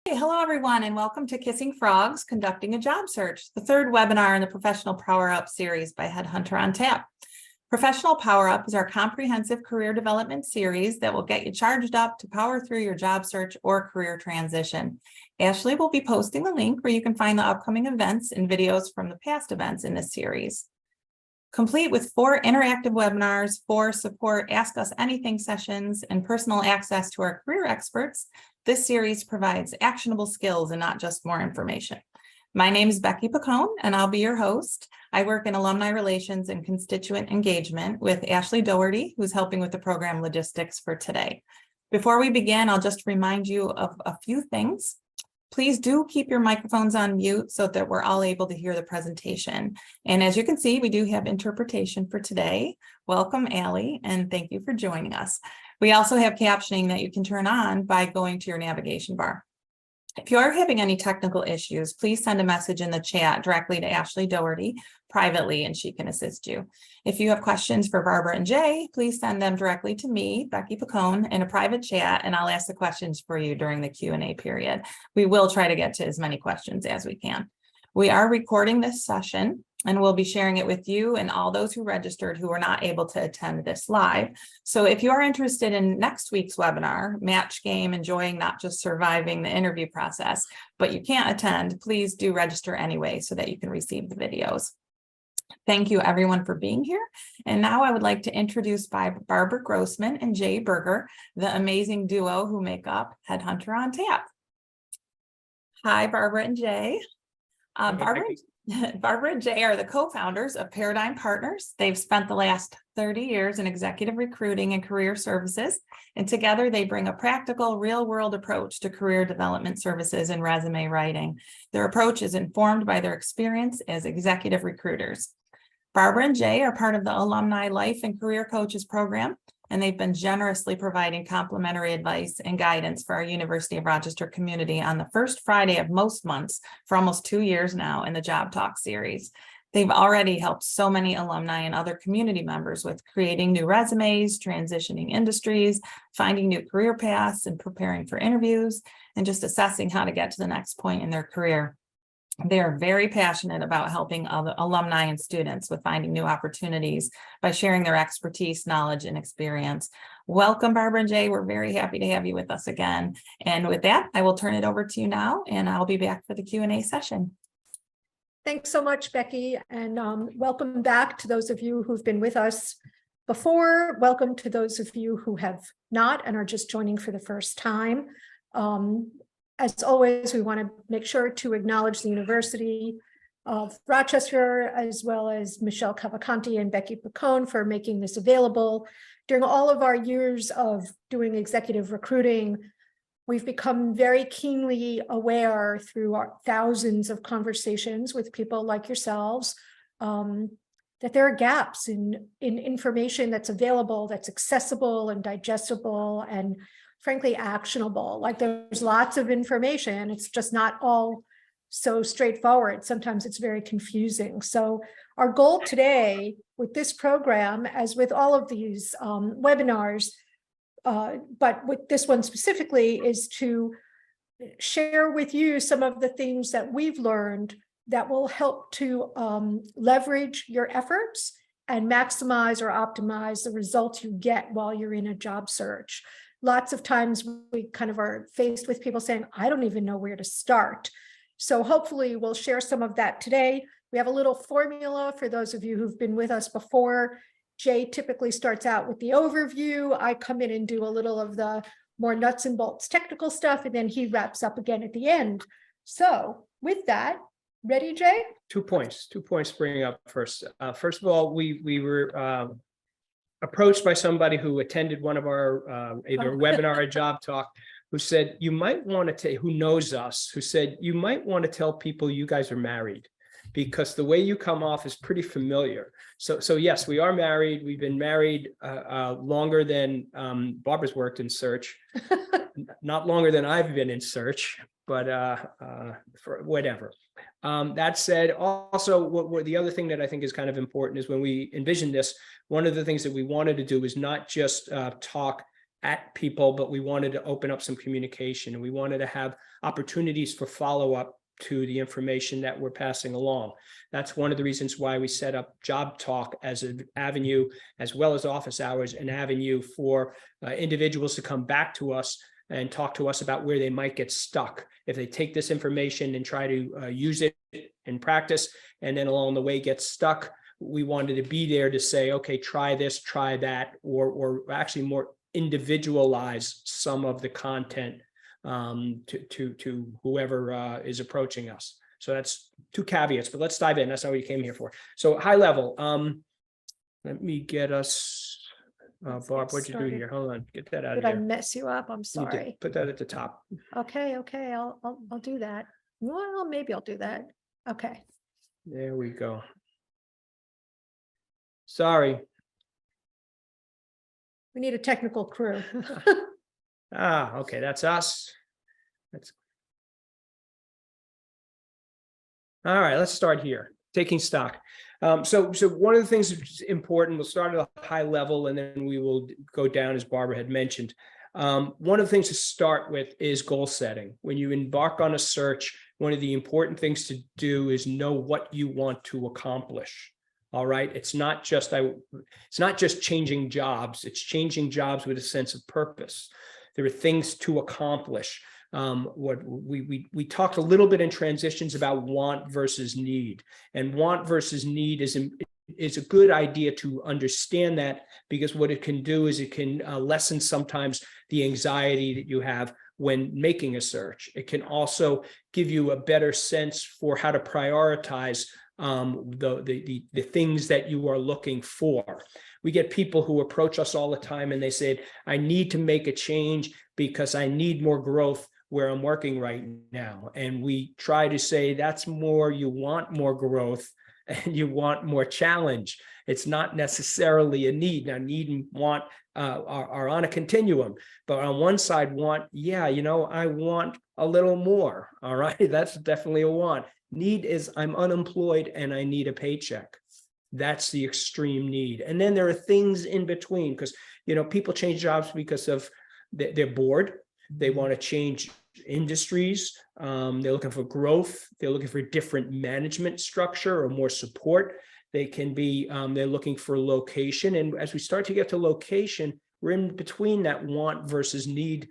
Hey, hello, everyone, and welcome to Kissing Frogs, Conducting a Job Search, the third webinar in the Professional Power Up series by Headhunter on Tap. Professional Power Up is our comprehensive career development series that will get you charged up to power through your job search or career transition. Ashley will be posting the link where you can find the upcoming events and videos from the past events in this series. Complete with 4 interactive webinars, 4 support Ask Us Anything sessions, and personal access to our career experts, this series provides actionable skills and not just more information. My name is Becky P’10, and I'll be your host. I work in alumni relations and constituent engagement with Ashley Doherty, who's helping with the program logistics for today. Before we begin, I'll just remind you of a few things. Please do keep your microphones on mute so that we're all able to hear the presentation. And as you can see, we do have interpretation for today. Welcome, Allie, and thank you for joining us. We also have captioning that you can turn on by going to your navigation bar. If you are having any technical issues, please send a message in the chat directly to Ashley Doherty privately, and she can assist you. If you have questions for Barbara and Jay, please send them directly to me, Becky P’10, in a private chat, and I'll ask the questions for you during the Q&A period. We will try to get to as many questions as we can. We are recording this session, and we'll be sharing it with you and all those who registered who were not able to attend this live. So if you are interested in next week's webinar, Match Game, Enjoying Not Just Surviving the Interview Process, but you can't attend, please do register anyway so that you can receive the videos. Thank you, everyone, for being here. And now I would like to introduce Barbara Grossman and Jay Berger, the amazing duo who make up Headhunter on Tap. Hi, Barbara and Jay. Barbara and Jay are the co-founders of Paradigm Partners. They've spent the last 30 years in executive recruiting and career services, and together they bring a practical, real-world approach to career development services and resume writing. Their approach is informed by their experience as executive recruiters. Barbara and Jay are part of the Alumni Life and Career Coaches program, and they've been generously providing complimentary advice and guidance for our University of Rochester community on the first Friday of most months for almost 2 years now in the Job Talk series. They've already helped so many alumni and other community members with creating new resumes, transitioning industries, finding new career paths, and preparing for interviews, and just assessing how to get to the next point in their career. They are very passionate about helping other alumni and students with finding new opportunities by sharing their expertise, knowledge, and experience. Welcome, Barbara and Jay. We're very happy to have you with us again. And with that, I will turn it over to you now, and I'll be back for the Q&A session. Thanks so much, Becky, and welcome back to those of you who've been with us before. Welcome to those of you who have not and are just joining for the first time. As always, we want to make sure to acknowledge the University of Rochester, as well as Michelle Cavalcanti and Becky P’10 for making this available. During all of our years of doing executive recruiting, we've become very keenly aware through our thousands of conversations with people like yourselves that there are gaps in information that's available, that's accessible and digestible and frankly actionable. Like there's lots of information, it's just not all so straightforward. Sometimes it's very confusing. So our goal today with this program, as with all of these webinars, but with this one specifically, is to share with you some of the things that we've learned that will help to leverage your efforts and maximize or optimize the results you get while you're in a job search. Lots of times we kind of are faced with people saying, I don't even know where to start. So hopefully we'll share some of that today. We have a little formula for those of you who've been with us before. Jay typically starts out with the overview. I come in and do a little of the more nuts and bolts technical stuff, and then he wraps up again at the end. So with that, ready, Jay? 2 points to bring up first. First of all, we were approached by somebody who attended one of our either webinar or job talk, who said, you might want to who knows us, who said, you might want to tell people you guys are married, because the way you come off is pretty familiar. So yes, we are married. We've been married longer than Barbara's worked in search, not longer than I've been in search, but for whatever. That said, also, what the other thing that I think is kind of important is when we envisioned this, one of the things that we wanted to do is not just talk at people, but we wanted to open up some communication, and we wanted to have opportunities for follow-up to the information that we're passing along. That's one of the reasons why we set up Job Talk as an avenue, as well as office hours, an avenue for individuals to come back to us and talk to us about where they might get stuck if they take this information and try to use it in practice, and then along the way get stuck. We wanted to be there to say, okay, try this, try that, or actually more individualize some of the content to whoever is approaching us. So that's two caveats, but let's dive in. That's how we came here for. So high level, let me get us, Barb, what'd you do here? Hold on, get that out of Did I here. mess you up? I'm You did. sorry. Put that at the top. Okay, I'll do that. Well, maybe I'll do that. Okay. There we go. Sorry. We need a technical crew. Okay, that's us. That's all right. Let's start here. Taking stock. So one of the things that's important, we'll start at a high level and then we will go down, as Barbara had mentioned. One of the things to start with is goal setting. When you embark on a search, one of the important things to do is know what you want to accomplish. All right. It's not just changing jobs. It's changing jobs with a sense of purpose. There are things to accomplish. What we talked a little bit in transitions about want versus need, and want versus need is a good idea to understand that, because what it can do is it can lessen sometimes the anxiety that you have when making a search. It can also give you a better sense for how to prioritize the things that you are looking for. We get people who approach us all the time and they say, I need to make a change because I need more growth where I'm working right now. And we try to say that's more, you want more growth and you want more challenge. It's not necessarily a need. Now, need and want are on a continuum, but on one side, want, yeah, I want a little more. All right, that's definitely a want. Need is I'm unemployed and I need a paycheck. That's the extreme need. And then there are things in between, because people change jobs because of they're bored. They want to change industries. They're looking for growth. They're looking for different management structure or more support. They can be, they're looking for location. And as we start to get to location, we're in between that want versus need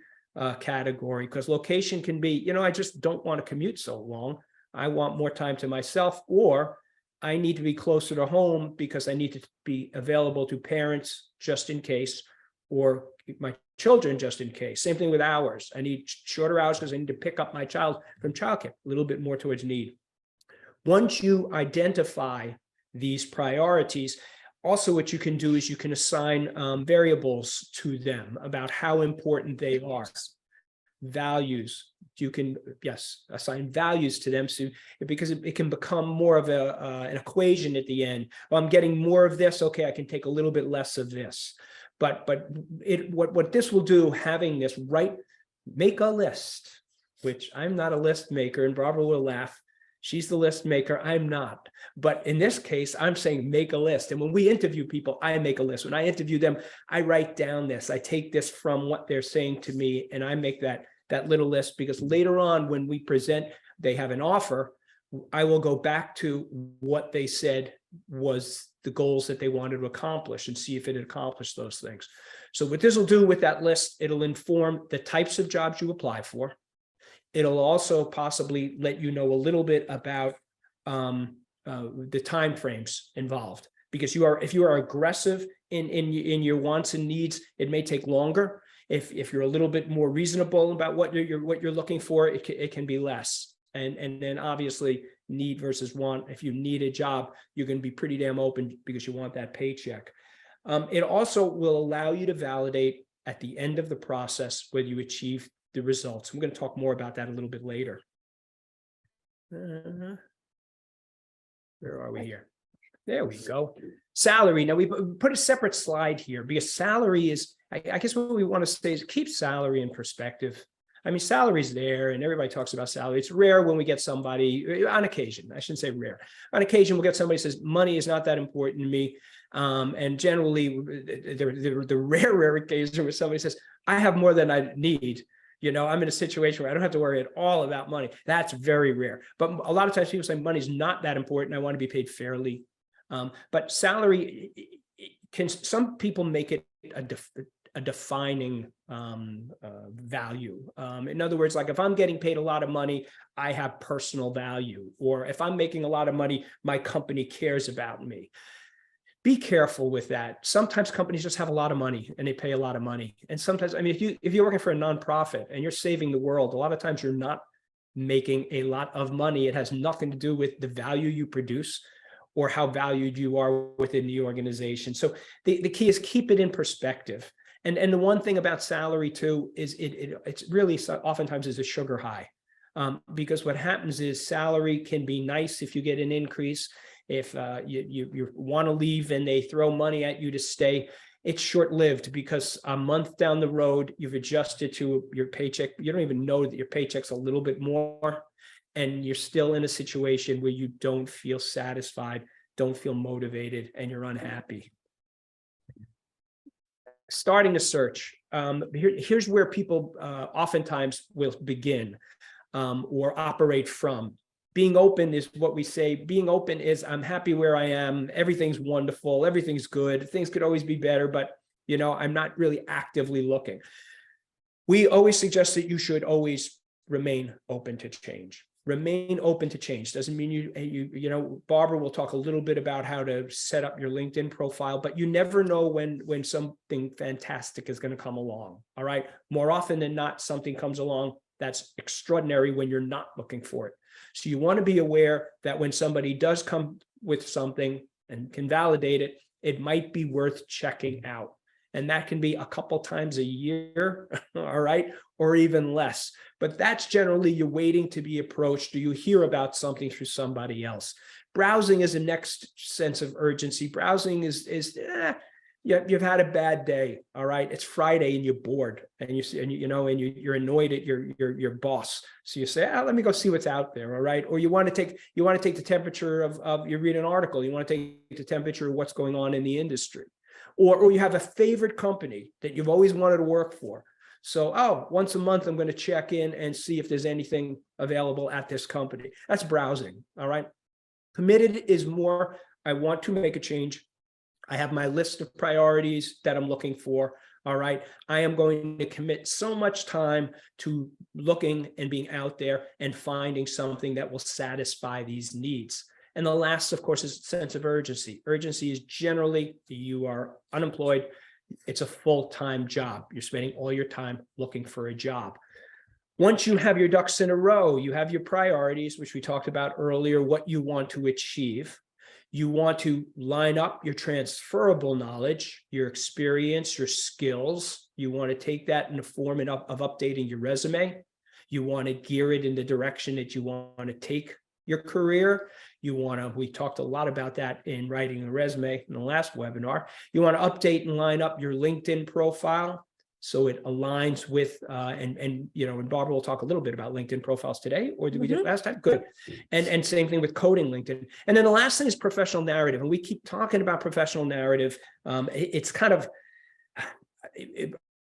category, because location can be, I just don't want to commute so long. I want more time to myself, or I need to be closer to home because I need to be available to parents just in case, or my children just in case. Same thing with hours. I need shorter hours because I need to pick up my child from childcare, a little bit more towards need. Once you identify these priorities, also what you can do is you can assign variables to them about how important they are. Values, you can, yes, assign values to them, so because it can become more of an equation at the end. Well, I'm getting more of this, okay, I can take a little bit less of this. But what this will do, having this make a list, which I'm not a list maker, and Barbara will laugh. She's the list maker, I'm not. But in this case, I'm saying make a list. And when we interview people, I make a list. When I interview them, I write down this. I take this from what they're saying to me, and I make that little list, because later on when we present, they have an offer, I will go back to what they said was the goals that they wanted to accomplish and see if it had accomplished those things. So what this will do with that list, it'll inform the types of jobs you apply for. It'll also possibly let you know a little bit about the timeframes involved, because if you are aggressive in your wants and needs, it may take longer. If you're a little bit more reasonable about what you're looking for, it can be less. And then obviously need versus want. If you need a job, you're going to be pretty damn open because you want that paycheck. It also will allow you to validate at the end of the process whether you achieve the results. I'm going to talk more about that a little bit later. Where are we here? There we go. Salary. Now we put a separate slide here because salary is, I guess what we want to say is keep salary in perspective. I mean, salary's there and everybody talks about salary. It's rare when we get somebody, on occasion, I shouldn't say rare. On occasion, we'll get somebody who says, money is not that important to me. And generally, the rare occasion where somebody says, I have more than I need. I'm in a situation where I don't have to worry at all about money. That's very rare. But a lot of times people say money's not that important. I want to be paid fairly. But salary some people make it a defining value. In other words, like if I'm getting paid a lot of money, I have personal value. Or if I'm making a lot of money, my company cares about me. Be careful with that. Sometimes companies just have a lot of money and they pay a lot of money. And sometimes, I mean, if you're working for a nonprofit and you're saving the world, a lot of times you're not making a lot of money. It has nothing to do with the value you produce or how valued you are within the organization. So the key is keep it in perspective. And the one thing about salary too is it's really oftentimes is a sugar high, because what happens is salary can be nice if you get an increase. If you want to leave and they throw money at you to stay, it's short-lived because a month down the road, you've adjusted to your paycheck. You don't even know that your paycheck's a little bit more, and you're still in a situation where you don't feel satisfied, don't feel motivated, and you're unhappy. Starting a search. Here's where people oftentimes will begin or operate from. Being open is what we say. Being open is I'm happy where I am. Everything's wonderful. Everything's good. Things could always be better, but I'm not really actively looking. We always suggest that you should always remain open to change. Remain open to change. Doesn't mean you Barbara will talk a little bit about how to set up your LinkedIn profile, but you never know when something fantastic is going to come along. All right. More often than not, something comes along that's extraordinary when you're not looking for it. So you want to be aware that when somebody does come with something and can validate it, it might be worth checking out. And that can be a couple times a year, all right, or even less. But that's generally you're waiting to be approached or you hear about something through somebody else. Browsing is the next sense of urgency. Browsing you've had a bad day, all right. It's Friday and you're bored, and you're annoyed at your boss. So you say, let me go see what's out there, all right. Or you want to take the temperature of you read an article. You want to take the temperature of what's going on in the industry, or you have a favorite company that you've always wanted to work for. So, once a month I'm going to check in and see if there's anything available at this company. That's browsing, all right. Committed is more, I want to make a change. I have my list of priorities that I'm looking for. All right. I am going to commit so much time to looking and being out there and finding something that will satisfy these needs. And the last, of course, is a sense of urgency. Urgency is generally you are unemployed. It's a full-time job. You're spending all your time looking for a job. Once you have your ducks in a row, you have your priorities, which we talked about earlier, what you want to achieve. You want to line up your transferable knowledge, your experience, your skills. You want to take that in the form of updating your resume. You want to gear it in the direction that you want to take your career. We talked a lot about that in writing a resume in the last webinar. You want to update and line up your LinkedIn profile so it aligns with, and Barbara will talk a little bit about LinkedIn profiles today, or did we do it last time? Good. And same thing with coding LinkedIn. And then the last thing is professional narrative. And we keep talking about professional narrative. It's kind of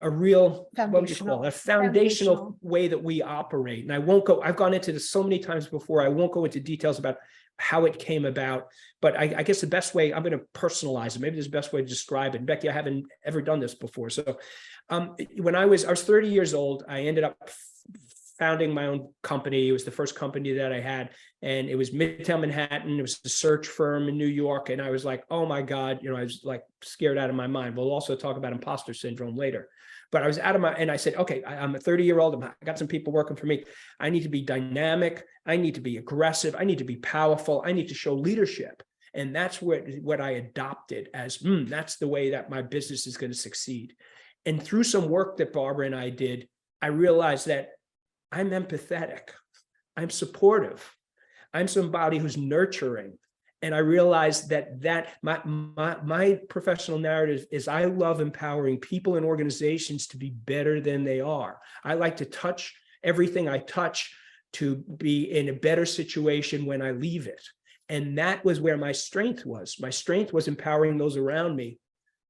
a real, what would you call it? A foundational way that we operate. And I've gone into this so many times before. I won't go into details about how it came about, but I guess the best way, I'm going to personalize it. Maybe there's the best way to describe it. Becky, I haven't ever done this before. So when I was 30 years old, I ended up founding my own company. It was the first company that I had, and it was Midtown Manhattan. It was a search firm in New York. And I was like, oh my God, I was like scared out of my mind. We'll also talk about imposter syndrome later. But I was and I said, okay, I'm a 30-year-old. I got some people working for me. I need to be dynamic. I need to be aggressive. I need to be powerful. I need to show leadership. And that's what I adopted as, that's the way that my business is going to succeed. And through some work that Barbara and I did, I realized that I'm empathetic. I'm supportive. I'm somebody who's nurturing. And I realized that my professional narrative is I love empowering people and organizations to be better than they are. I like to touch everything I touch to be in a better situation when I leave it. And that was where my strength was. My strength was empowering those around me,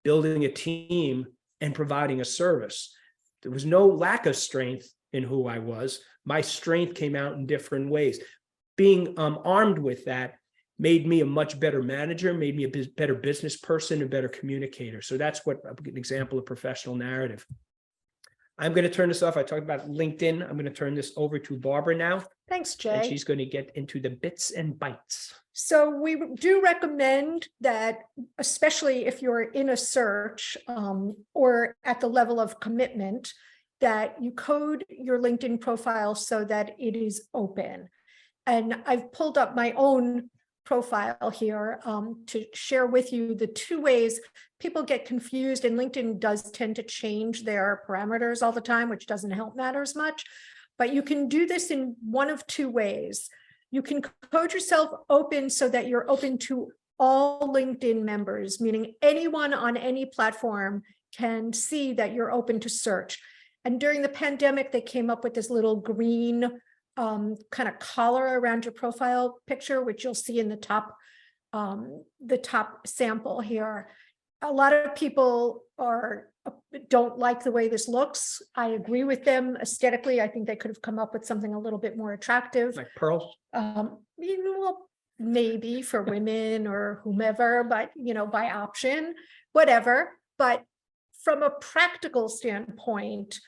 building a team, and providing a service. There was no lack of strength in who I was. My strength came out in different ways. Being armed with that made me a much better manager, made me a better business person, a better communicator. So that's what an example of professional narrative. I'm going to turn this off. I talked about LinkedIn. I'm going to turn this over to Barbara now. Thanks, And Jay. she's going to get into the bits and bytes. So we do recommend that, especially if you're in a search or at the level of commitment, that you code your LinkedIn profile so that it is open. And I've pulled up my own profile here to share with you the two ways people get confused, and LinkedIn does tend to change their parameters all the time, which doesn't help matters much. But you can do this in one of two ways. You can code yourself open so that you're open to all LinkedIn members, meaning anyone on any platform can see that you're open to search. And during the pandemic, they came up with this little green kind of collar around your profile picture, which you'll see in the top sample here. A lot of people don't like the way this looks. I agree with them aesthetically. I think they could have come up with something a little bit more attractive. Like pearls? Well, maybe for women or whomever, but by option, whatever. But from a practical standpoint,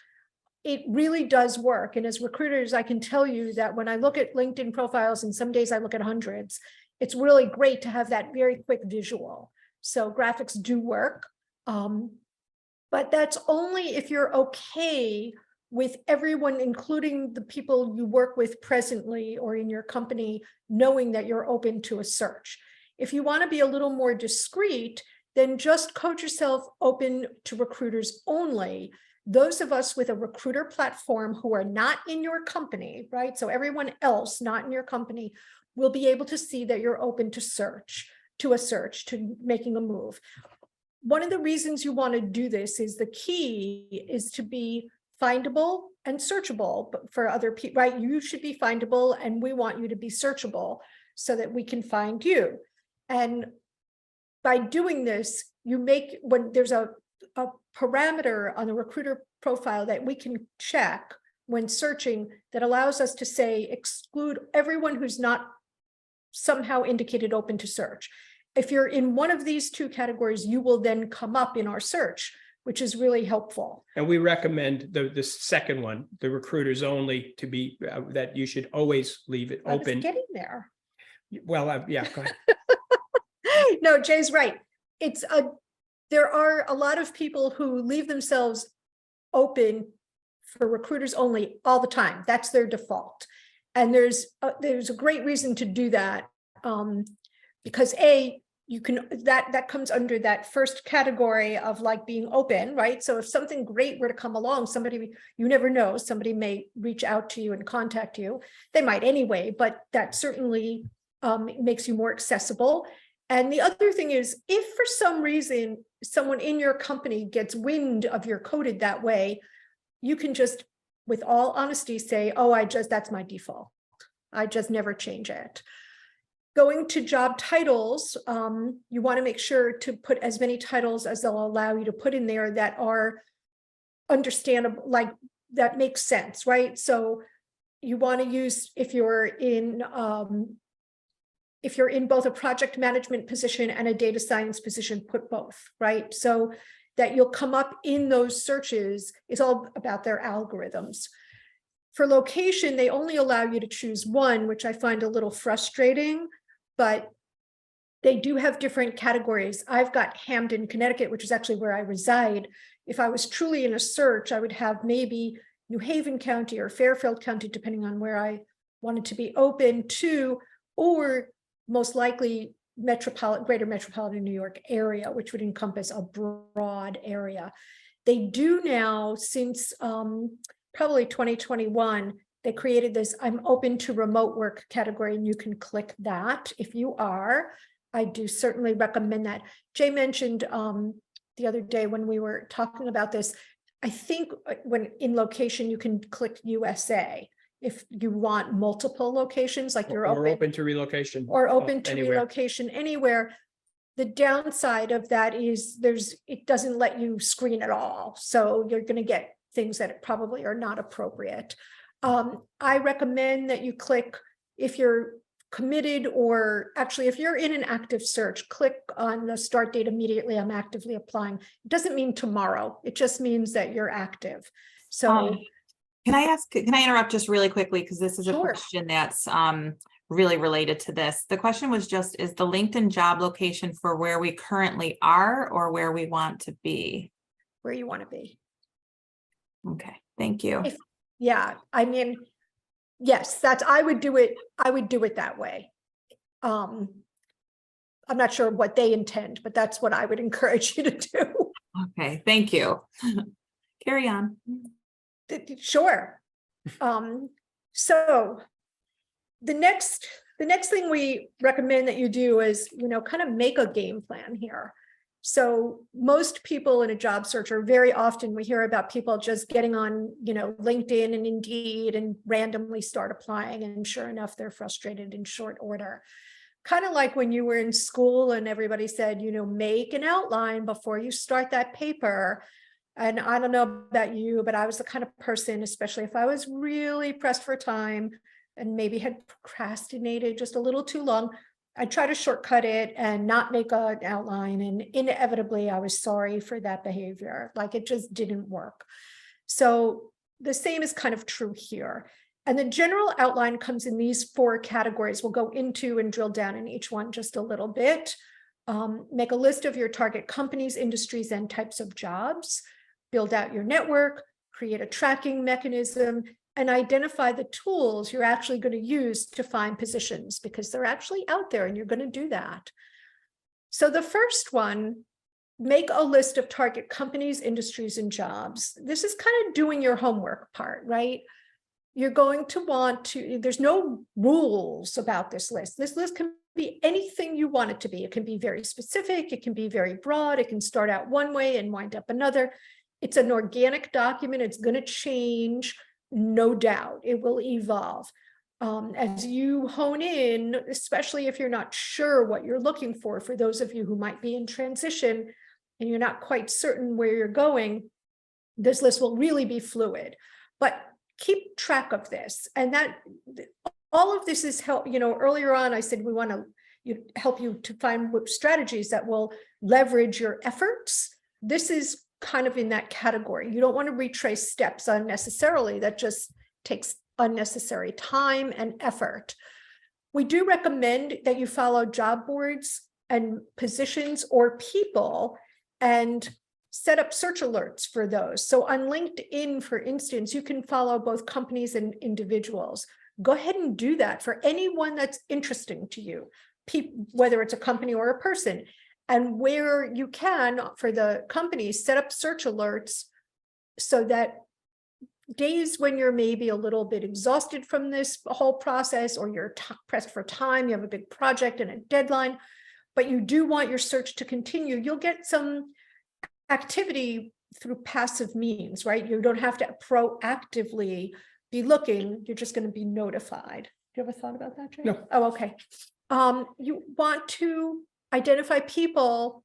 it really does work. And as recruiters, I can tell you that when I look at LinkedIn profiles, and some days I look at hundreds, it's really great to have that very quick visual. So graphics do work, but that's only if you're okay with everyone, including the people you work with presently or in your company, knowing that you're open to a search. If you want to be a little more discreet, then just code yourself open to recruiters only. Those of us with a recruiter platform who are not in your company, right? So everyone else not in your company will be able to see that you're open to to making a move. One of the reasons you want to do this is the key is to be findable and searchable for other people, right? You should be findable and we want you to be searchable so that we can find you. And by doing this, when there's a parameter on the recruiter profile that we can check when searching that allows us to say exclude everyone who's not somehow indicated open to search. If you're in one of these two categories, you will then come up in our search, which is really helpful. And we recommend the second one, the recruiters only, to be that you should always leave it open. I was getting there. Well, yeah, go ahead. No, Jay's right. There are a lot of people who leave themselves open for recruiters only all the time. That's their default. And there's a great reason to do that because that comes under that first category of like being open, right? So if something great were to come along, you never know, somebody may reach out to you and contact you. They might anyway, but that certainly makes you more accessible. And the other thing is, if for some reason someone in your company gets wind of your coded that way, you can just, with all honesty, say, oh, that's my default. I just never change it. Going to job titles, you want to make sure to put as many titles as they'll allow you to put in there that are understandable, like that makes sense, right? So you want to use, if you're in both a project management position and a data science position, put both, right? So that you'll come up in those searches. Is all about their algorithms. For location, they only allow you to choose one, which I find a little frustrating, but they do have different categories. I've got Hamden, Connecticut, which is actually where I reside. If I was truly in a search, I would have maybe New Haven County or Fairfield County, depending on where I wanted to be open to, or most likely greater metropolitan New York area, which would encompass a broad area. They do now, since probably 2021, they created this I'm open to remote work category, and you can click that if you are. I do certainly recommend that. Jay mentioned the other day when we were talking about this, I think when in location, you can click USA. if you want multiple locations, like you're Or open open to relocation. or open to anywhere. relocation anywhere. The downside of that is it doesn't let you screen at all. So you're going to get things that probably are not appropriate. I recommend that you click, if you're committed, or actually if you're in an active search, click on the start date immediately. I'm actively applying. It doesn't mean tomorrow. It just means that you're active. So can I interrupt just really quickly? Because this is a Sure. question that's really related to this. The question was just, is the LinkedIn job location for where we currently are or where we want to be? where you want to be. Okay, thank you. Yeah, I mean, yes, I would do it that way. I'm not sure what they intend, but that's what I would encourage you to do. Okay, thank you. Carry on. Sure. So the next thing we recommend that you do is, kind of make a game plan here. So most people in a job search, or very often we hear about people just getting on, LinkedIn and Indeed and randomly start applying. And sure enough, they're frustrated in short order. Kind of like when you were in school and everybody said, make an outline before you start that paper. And I don't know about you, but I was the kind of person, especially if I was really pressed for time and maybe had procrastinated just a little too long, I'd try to shortcut it and not make an outline. And inevitably, I was sorry for that behavior. Like, it just didn't work. So the same is kind of true here. And the general outline comes in these 4 categories. We'll go into and drill down in each one just a little bit. Make a list of your target companies, industries, and types of jobs. Build out your network, create a tracking mechanism, and identify the tools you're actually going to use to find positions, because they're actually out there and you're going to do that. So the first one, make a list of target companies, industries, and jobs. This is kind of doing your homework part, right? You're going to want to, there's no rules about this list. This list can be anything you want it to be. It can be very specific. It can be very broad. It can start out one way and wind up another. It's an organic document. It's going to change. No doubt it will evolve. As you hone in, especially if you're not sure what you're looking for those of you who might be in transition and you're not quite certain where you're going, this list will really be fluid. But keep track of this. And that all of this is help. Earlier on, I said we want to help you to find strategies that will leverage your efforts. This is kind of in that category. You don't want to retrace steps unnecessarily. That just takes unnecessary time and effort. We do recommend that you follow job boards and positions or people and set up search alerts for those. So on LinkedIn, for instance, you can follow both companies and individuals. Go ahead and do that for anyone that's interesting to you, whether it's a company or a person. And where you can, for the companies, set up search alerts so that days when you're maybe a little bit exhausted from this whole process, or you're pressed for time, you have a big project and a deadline, but you do want your search to continue, you'll get some activity through passive means, right? You don't have to proactively be looking, you're just going to be notified. Do you ever thought about that, Jay? No. Oh, okay. You want to identify people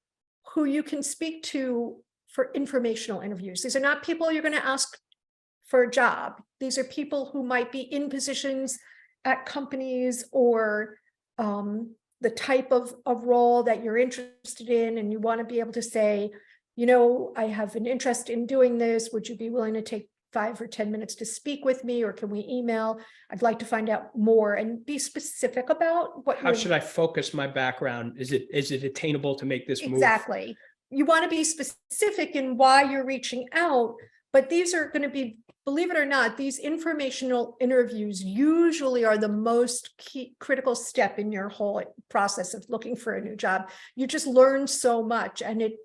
who you can speak to for informational interviews. These are not people you're going to ask for a job. These are people who might be in positions at companies, or the type of role that you're interested in, and you want to be able to say, I have an interest in doing this. Would you be willing to take 5 or 10 minutes to speak with me, or can we email? I'd like to find out more, and be specific about what. How should I focus my background? Is it attainable to make this move? Exactly. You want to be specific in why you're reaching out, but these are going to be, believe it or not, these informational interviews usually are the most key critical step in your whole process of looking for a new job. You just learn so much, and it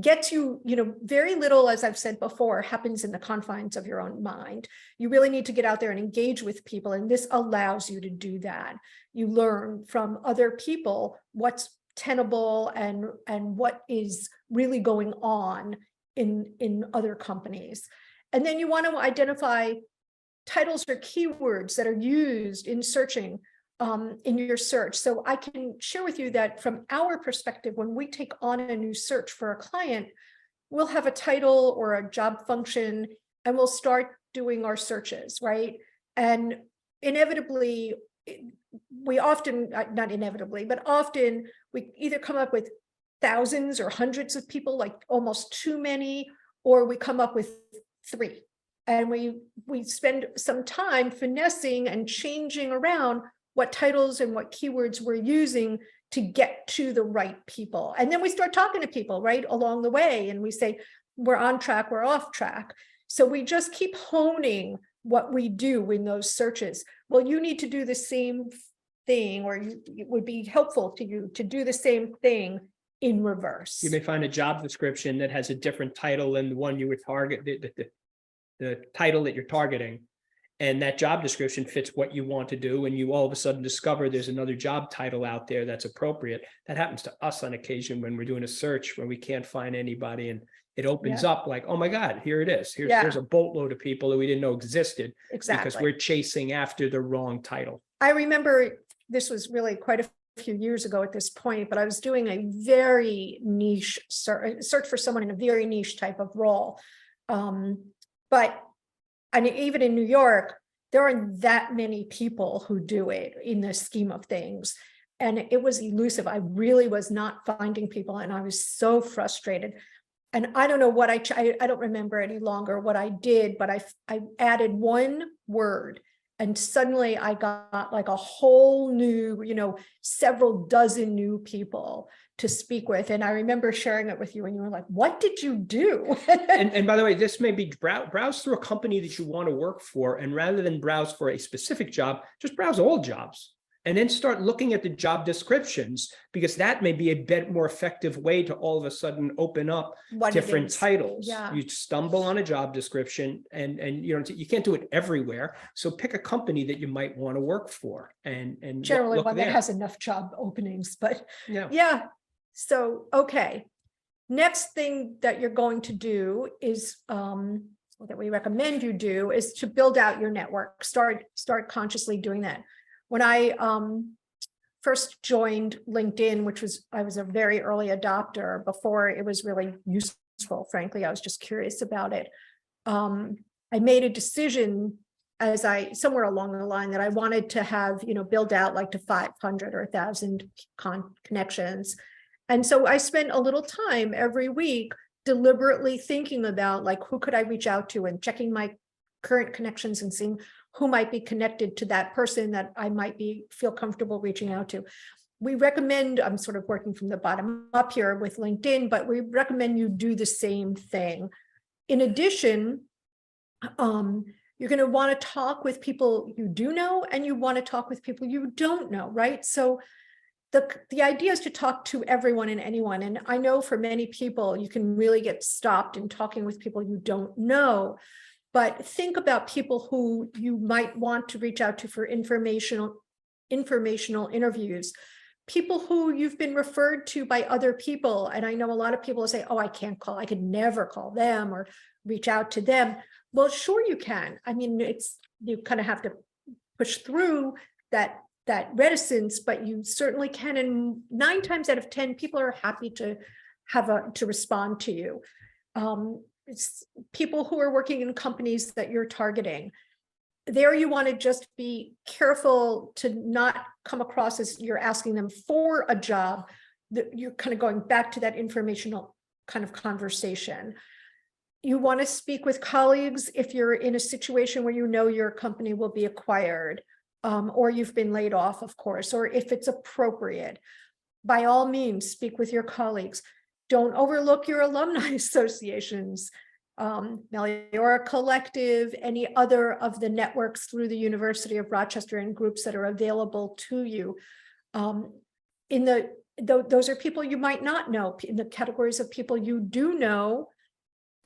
gets you, very little, as I've said before, happens in the confines of your own mind. You really need to get out there and engage with people, and this allows you to do that. You learn from other people what's tenable and what is really going on in other companies. And then you want to identify titles or keywords that are used in searching in your search. So I can share with you that from our perspective, when we take on a new search for a client, we'll have a title or a job function, and we'll start doing our searches, right? And inevitably, we often, not inevitably, but often we either come up with thousands or hundreds of people, like almost too many, or we come up with 3. And we spend some time finessing and changing around what titles and what keywords we're using to get to the right people. And then we start talking to people right along the way, and we say, we're on track, we're off track. So we just keep honing what we do in those searches. Well, you need to do the same thing, or it would be helpful to you to do the same thing in reverse. You may find a job description that has a different title than the one you would target, the title that you're targeting. And that job description fits what you want to do. And you all of a sudden discover there's another job title out there that's appropriate. That happens to us on occasion when we're doing a search when we can't find anybody, and it opens up like, oh my God, here it is. Here's a boatload of people that we didn't know existed. Exactly. Because we're chasing after the wrong title. I remember this was really quite a few years ago at this point, but I was doing a very niche search for someone in a very niche type of role. And even in New York, there aren't that many people who do it in the scheme of things. And it was elusive. I really was not finding people, and I was so frustrated. And I don't know what I don't remember any longer what I did, but I added one word, and suddenly I got like a whole new, several dozen new people to speak with. And I remember sharing it with you, and you were like, what did you do? and by the way, this may be browse through a company that you want to work for. And rather than browse for a specific job, just browse all jobs. And then start looking at the job descriptions, because that may be a bit more effective way to all of a sudden open up different titles. Yeah. You stumble on a job description, and you can't do it everywhere. So pick a company that you might want to work for, and generally look one there. that has enough job openings. But yeah. So okay, next thing that you're going to do is that we recommend you do is to build out your network. Start consciously doing that. When I first joined LinkedIn, I was a very early adopter before it was really useful, frankly. I was just curious about it. I made a decision somewhere along the line that I wanted to have, build out like to 500 or 1,000 connections. And so I spent a little time every week deliberately thinking about like, who could I reach out to, and checking my current connections and seeing who might be connected to that person that I might feel comfortable reaching out to. We recommend, I'm sort of working from the bottom up here with LinkedIn, but we recommend you do the same thing. In addition, you're going to want to talk with people you do know, and you want to talk with people you don't know, right? So the idea is to talk to everyone and anyone. And I know for many people, you can really get stopped in talking with people you don't know. But think about people who you might want to reach out to for informational interviews, people who you've been referred to by other people. And I know a lot of people say, oh, I could never call them or reach out to them. Well, sure you can. I mean, you kind of have to push through that reticence, but you certainly can. And 9 times out of 10, people are happy to respond to you. It's people who are working in companies that you're targeting. There, you want to just be careful to not come across as you're asking them for a job, that you're kind of going back to that informational kind of conversation. You want to speak with colleagues if you're in a situation where your company will be acquired, or you've been laid off, of course, or if it's appropriate. By all means, speak with your colleagues. Don't overlook your alumni associations, Meliora Collective, any other of the networks through the University of Rochester and groups that are available to you. Those are people you might not know. In the categories of people you do know,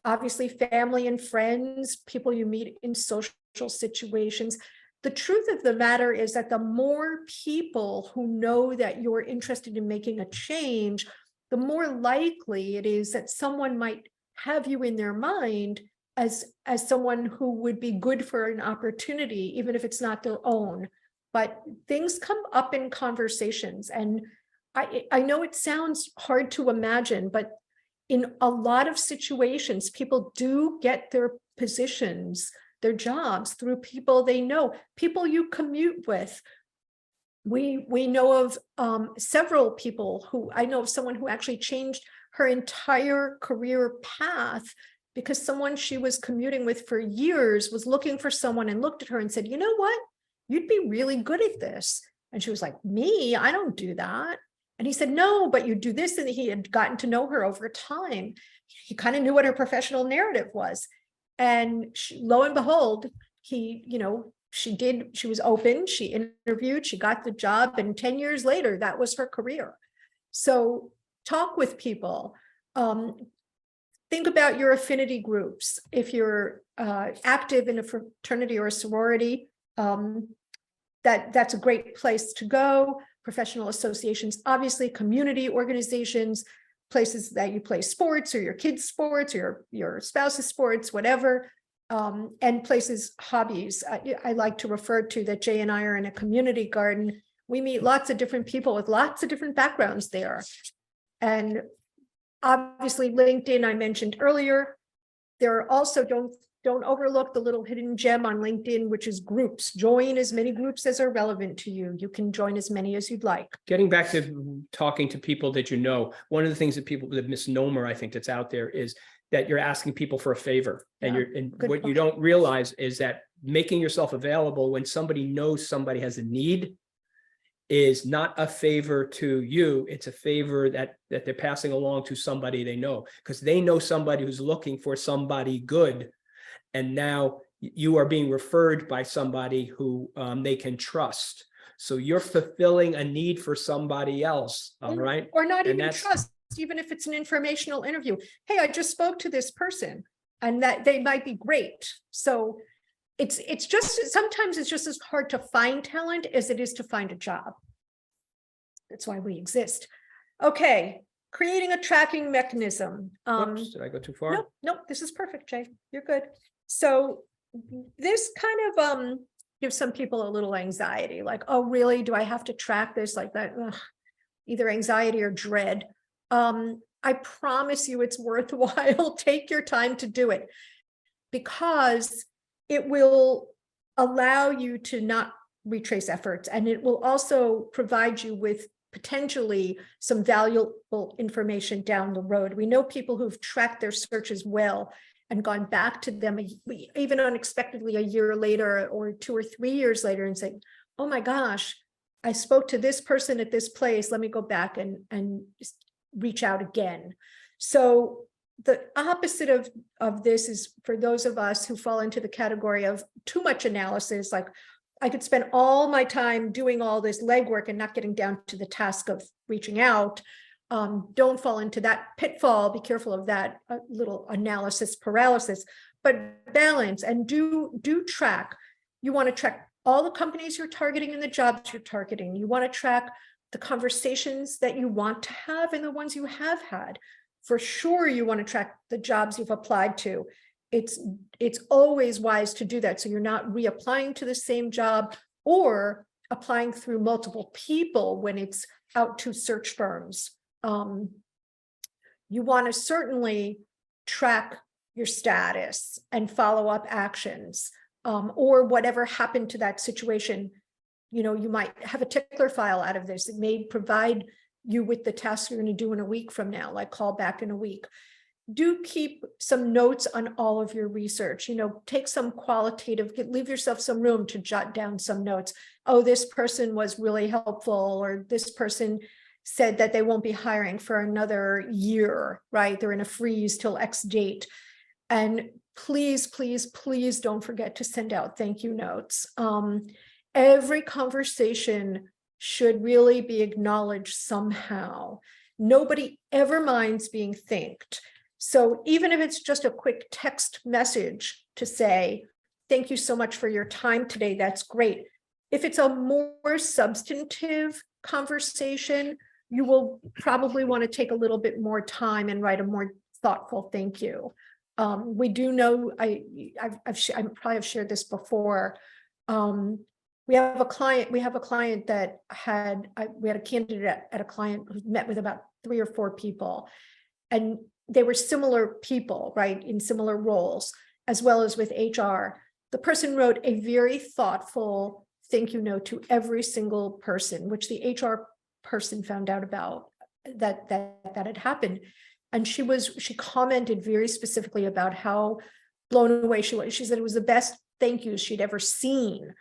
obviously family and friends, people you meet in social situations. The truth of the matter is that the more people who know that you're interested in making a change, the more likely it is that someone might have you in their mind as someone who would be good for an opportunity, even if it's not their own. But things come up in conversations, and I know it sounds hard to imagine, but in a lot of situations, people do get their positions, their jobs through people they know, people you commute with. We know of several people who, I know of someone who actually changed her entire career path because someone she was commuting with for years was looking for someone and looked at her and said, you know what, you'd be really good at this. And she was like, me, I don't do that. And he said, no, but you do this. And he had gotten to know her over time. He kind of knew what her professional narrative was. And lo and behold, she was open, she interviewed, she got the job, and 10 years later, that was her career. So talk with people. Think about your affinity groups. If you're active in a fraternity or a sorority, that's a great place to go. Professional associations, obviously, community organizations, places that you play sports or your kids' sports or your spouse's sports, whatever, and places, hobbies. I like to refer to that Jay and I are in a community garden. We meet lots of different people with lots of different backgrounds there. And obviously, LinkedIn, I mentioned earlier. There are also, don't overlook the little hidden gem on LinkedIn, which is groups. Join as many groups as are relevant to you. You can join as many as you'd like. Getting back to talking to people that you know, one of the things that the misnomer I think that's out there is that you're asking people for a favor. And what you don't realize is that making yourself available when somebody knows somebody has a need is not a favor to you. It's a favor that they're passing along to somebody they know, because they know somebody who's looking for somebody good. And now you are being referred by somebody who they can trust. So you're fulfilling a need for somebody else, all right? Or not even trust, even if it's an informational interview. Hey, I just spoke to this person and that they might be great. So it's just, sometimes it's just as hard to find talent as it is to find a job. That's why we exist. Okay, creating a tracking mechanism. Oops, did I go too far? Nope, this is perfect, Jay. You're good. So this kind of gives some people a little anxiety, like, oh, really? Do I have to track this like that? Ugh. Either anxiety or dread. I promise you it's worthwhile. Take your time to do it, because it will allow you to not retrace efforts, and it will also provide you with potentially some valuable information down the road. We know people who've tracked their searches well and gone back to them even unexpectedly a year later or 2 or 3 years later and say, oh my gosh, I spoke to this person at this place. Let me go back and reach out again. So the opposite of this is for those of us who fall into the category of too much analysis, like I could spend all my time doing all this legwork and not getting down to the task of reaching out. Don't fall into that pitfall. Be careful of that little analysis paralysis, but balance and do track. You want to track all the companies you're targeting and the jobs you're targeting. You want to track the conversations that you want to have and the ones you have had. For sure, you want to track the jobs you've applied to. It's always wise to do that, so you're not reapplying to the same job or applying through multiple people when it's out to search firms. You want to certainly track your status and follow up actions, or whatever happened to that situation. You know, you might have a tickler file out of this. It may provide you with the tasks you're going to do in a week from now, like call back in a week. Do keep some notes on all of your research. You know, take some qualitative, leave yourself some room to jot down some notes. Oh, this person was really helpful, or this person said that they won't be hiring for another year, right? They're in a freeze till X date. And please, please, please don't forget to send out thank you notes. Every conversation should really be acknowledged somehow. Nobody ever minds being thanked. So even if it's just a quick text message to say, thank you so much for your time today, that's great. If it's a more substantive conversation, you will probably want to take a little bit more time and write a more thoughtful thank you. We do know, I probably have shared this before. We have a client that we had a candidate at a client who met with about 3 or 4 people, and they were similar people, right, in similar roles, as well as with HR. The person wrote a very thoughtful thank you note to every single person, which the HR person found out about that had happened. And she commented very specifically about how blown away she was. She said it was the best thank you she'd ever seen.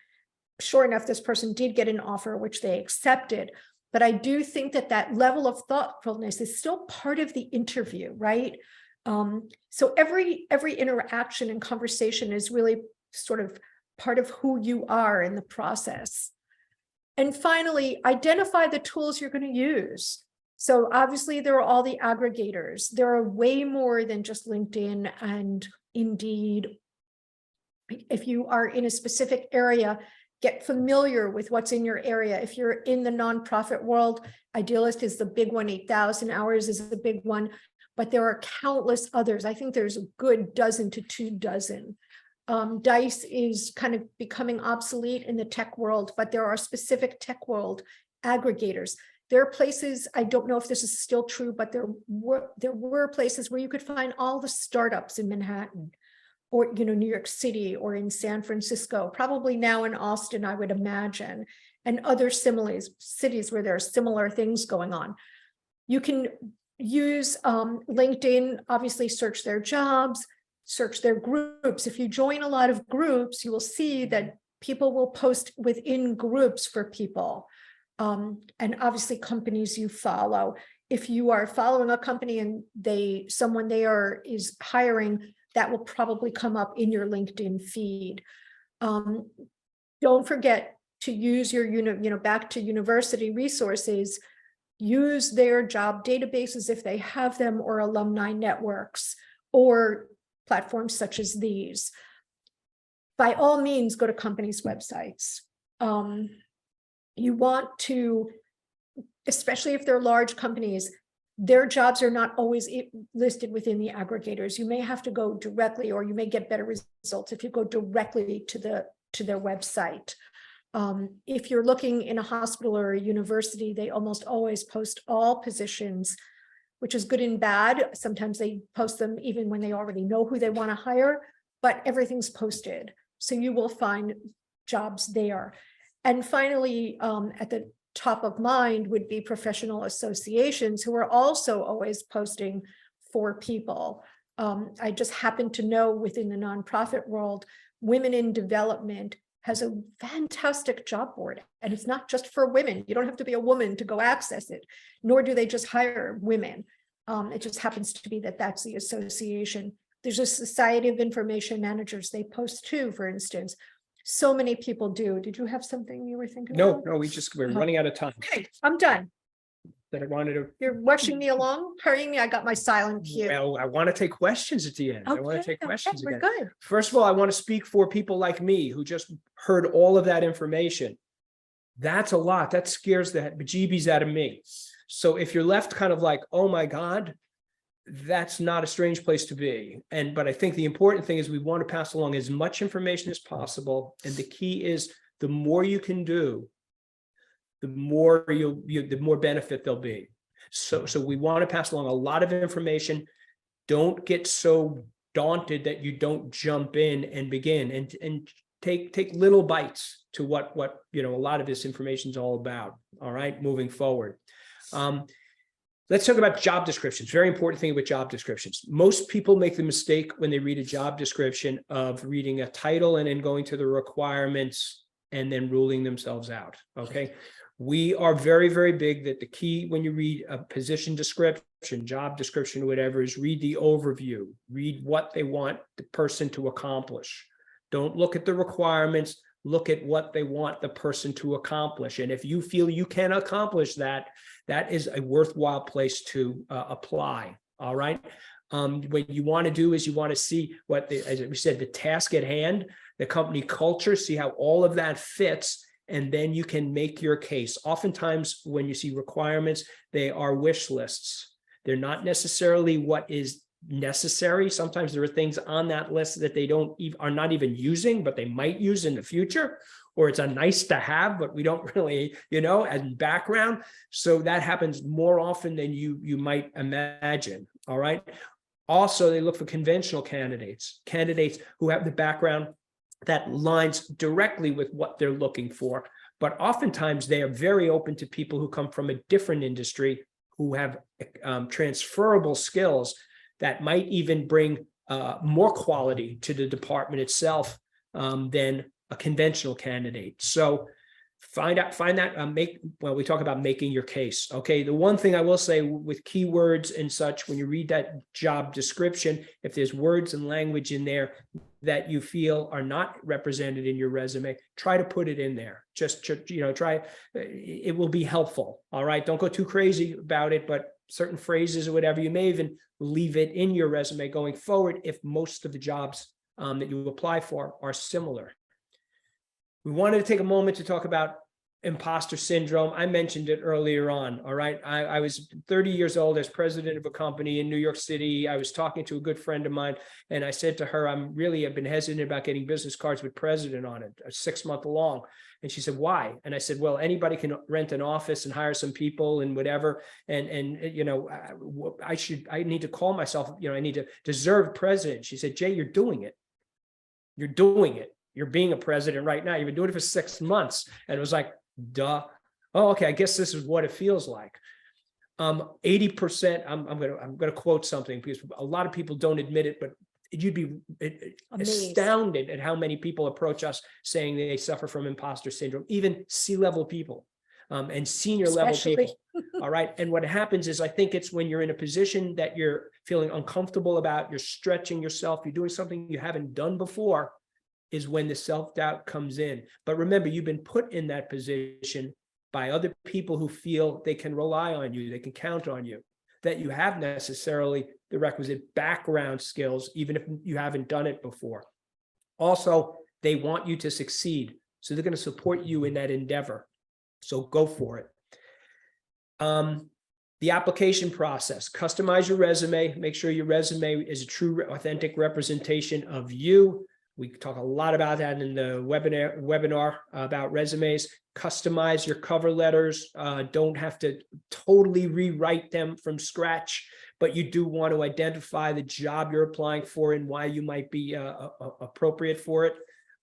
Sure enough, this person did get an offer, which they accepted. But I do think that level of thoughtfulness is still part of the interview, right? So every interaction and conversation is really sort of part of who you are in the process. And finally, identify the tools you're going to use. So obviously there are all the aggregators. There are way more than just LinkedIn and Indeed. If you are in a specific area, get familiar with what's in your area. If you're in the nonprofit world, Idealist is the big one, 8,000 Hours is the big one, but there are countless others. I think there's a good dozen to 2 dozen. Dice is kind of becoming obsolete in the tech world, but there are specific tech world aggregators. There are places, I don't know if this is still true, but there were places where you could find all the startups in Manhattan, or New York City, or in San Francisco, probably now in Austin, I would imagine, and other cities where there are similar things going on. You can use LinkedIn, obviously search their jobs, search their groups. If you join a lot of groups, you will see that people will post within groups for people. And obviously companies you follow. If you are following a company and someone there is hiring, that will probably come up in your LinkedIn feed. Don't forget to use your, back to university resources, use their job databases if they have them, or alumni networks, or platforms such as these. By all means, go to companies' websites. You want to, especially if they're large companies, their jobs are not always listed within the aggregators. You may have to go directly, or you may get better results if you go directly to their website. If you're looking in a hospital or a university, they almost always post all positions, which is good and bad. Sometimes they post them even when they already know who they want to hire, but everything's posted. So you will find jobs there. And finally, at the top of mind would be professional associations, who are also always posting for people. I just happen to know within the nonprofit world, Women in Development has a fantastic job board, and it's not just for women. You don't have to be a woman to go access it, nor do they just hire women. It just happens to be that that's the association. There's a Society of Information Managers. They post too, for instance. So many people do. Did you have something you were thinking about? No, we're running out of time. Okay, I'm done. That I wanted to. You're rushing me along, hurrying me. I got my silent cue. Well, I want to take questions at the end. I want to take Okay, questions we're again. good. First of all, I want to speak for people like me who just heard all of that information. That's a lot. That scares the bejeebies out of me. So if you're left kind of like, oh my God, that's not a strange place to be. But I think the important thing is we want to pass along as much information as possible. And the key is the more you can do, the more the more benefit there'll be. So we want to pass along a lot of information. Don't get so daunted that you don't jump in and begin, and take little bites to what a lot of this information is all about. All right, moving forward. Let's talk about job descriptions. Very important thing with job descriptions. Most people make the mistake when they read a job description of reading a title and then going to the requirements and then ruling themselves out. Okay. We are very, very big that the key when you read a position description, job description, whatever, is read the overview, read what they want the person to accomplish. Don't look at the requirements, look at what they want the person to accomplish. And if you feel you can accomplish that, that is a worthwhile place to apply. All right. What you want to do is you want to see what, as we said, the task at hand, the company culture, see how all of that fits. And then you can make your case. Oftentimes when you see requirements, they are wish lists. They're not necessarily what is necessary. Sometimes there are things on that list that they are not even using, but they might use in the future, or it's a nice to have, but we don't really, as background. So that happens more often than you might imagine. All right. Also, they look for conventional candidates who have the background that lines directly with what they're looking for. But oftentimes they are very open to people who come from a different industry, who have transferable skills that might even bring more quality to the department itself than a conventional candidate. So find that, we talk about making your case. Okay. The one thing I will say with keywords and such, when you read that job description, if there's words and language in there that you feel are not represented in your resume, try to put it in there. Just, try, it will be helpful. All right. Don't go too crazy about it, but certain phrases or whatever, you may even leave it in your resume going forward if most of the jobs that you apply for are similar. We wanted to take a moment to talk about imposter syndrome. I mentioned it earlier on. All right. I was 30 years old as president of a company in New York City. I was talking to a good friend of mine, and I said to her, I've been hesitant about getting business cards with president on it, a 6-month long. And she said, why? And I said, well, anybody can rent an office and hire some people and whatever. And I need to call myself, I need to deserve president. She said, Jay, you're doing it. You're doing it. You're being a president right now. You've been doing it for 6 months. And it was like, duh. Oh, okay. I guess this is what it feels like. 80%, I'm going to quote something because a lot of people don't admit it, but you'd be astounded at how many people approach us saying they suffer from imposter syndrome, even C-level people and senior level people. All right. And what happens is, I think it's when you're in a position that you're feeling uncomfortable about, you're stretching yourself, you're doing something you haven't done before, is when the self-doubt comes in. But remember, you've been put in that position by other people who feel they can rely on you, they can count on you, that you have necessarily the requisite background skills, even if you haven't done it before. Also, they want you to succeed. So they're going to support you in that endeavor. So go for it. The application process, customize your resume, make sure your resume is a true, authentic representation of you. We talk a lot about that in the webinar about resumes. Customize your cover letters. Don't have to totally rewrite them from scratch, but you do want to identify the job you're applying for and why you might be appropriate for it.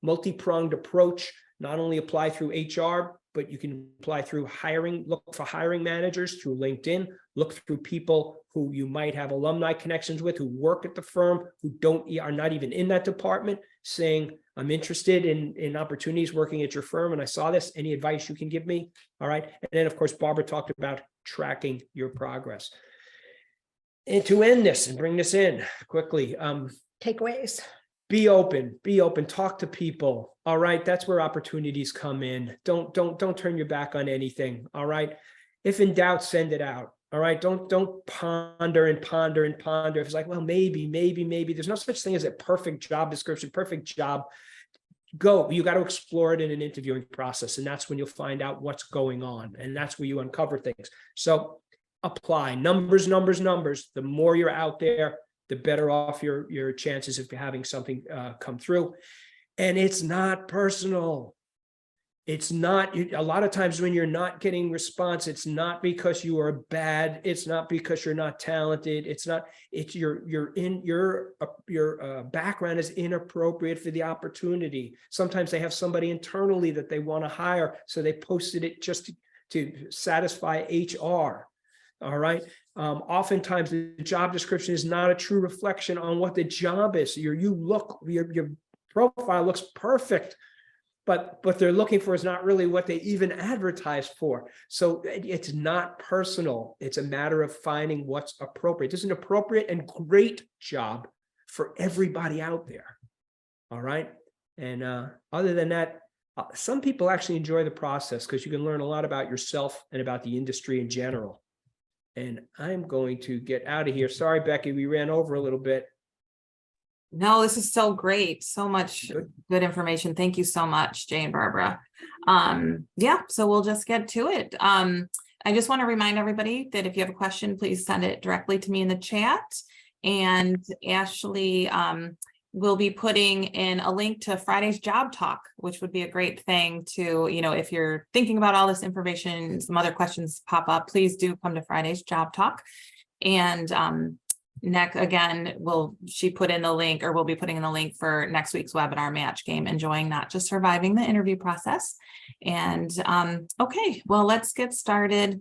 Multi-pronged approach, not only apply through HR, but you can apply through hiring, look for hiring managers through LinkedIn, look through people who you might have alumni connections with, who work at the firm, who are not even in that department, saying, I'm interested in opportunities working at your firm, and I saw this, any advice you can give me? All right. And then, of course, Barbara talked about tracking your progress. And to end this and bring this in quickly, takeaways. Be open, talk to people. All right. That's where opportunities come in. Don't turn your back on anything. All right. If in doubt, send it out. All right. Don't ponder and ponder and ponder. If it's like, well, maybe. There's no such thing as a perfect job description, perfect job. Go. You got to explore it in an interviewing process. And that's when you'll find out what's going on. And that's where you uncover things. So apply numbers. The more you're out there, the better off your chances of having something come through. And it's not personal. It's not, a lot of times when you're not getting response, it's not because you are bad. It's not because you're not talented. It's not, it's your background is inappropriate for the opportunity. Sometimes they have somebody internally that they want to hire, so they posted it just to satisfy HR. All right. Oftentimes the job description is not a true reflection on what the job is. Your profile looks perfect, but what they're looking for is not really what they even advertise for. So it's not personal. It's a matter of finding what's appropriate. There's an appropriate and great job for everybody out there. All right. And other than that, some people actually enjoy the process because you can learn a lot about yourself and about the industry in general. And I'm going to get out of here. Sorry, Becky, we ran over a little bit. No, this is so great. So much good information. Thank you so much, Jay and Barbara. Yeah, so we'll just get to it. I just want to remind everybody that if you have a question, please send it directly to me in the chat. And Ashley will be putting in a link to Friday's Job Talk, which would be a great thing to, if you're thinking about all this information, some other questions pop up, please do come to Friday's Job Talk. And next, again, she put in the link, or we'll be putting in the link for next week's webinar, Match Game, Enjoying Not Just Surviving the Interview Process. And okay, well, let's get started.